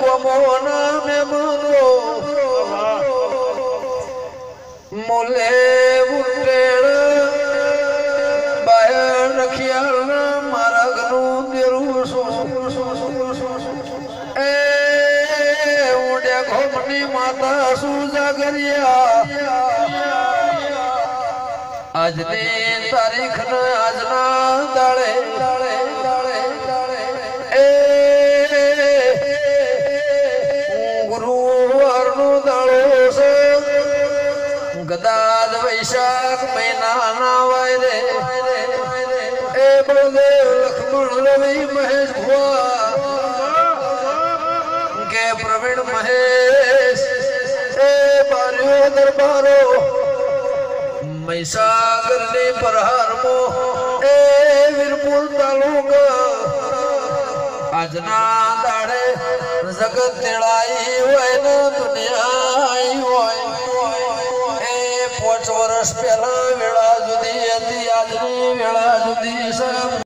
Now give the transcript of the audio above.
ગોમોના મેમનો Moll ઉટેડ બાયર રખિયાળના માર્ગનું દેરું એ ઉડે ઘોમની માતા સુજાગરિયા આજની તારીખ આજના દાડે એ ગુરુવારનો દાડો છે ગદાદ વૈશાખ મહિનાના વાયરે એ બળદેવ લક્ષ્મણ રવિ મહેશ ભુવા કે પ્રવીણ મહેશ એ બાર્યો દરબારો મહીસાગર ની પ્રહારમો એ વીરપુર તાલુકા આજના દાડે જગત તેડાઈ હોય ને દુનિયા હોય એ 5 વર્ષ પહેલા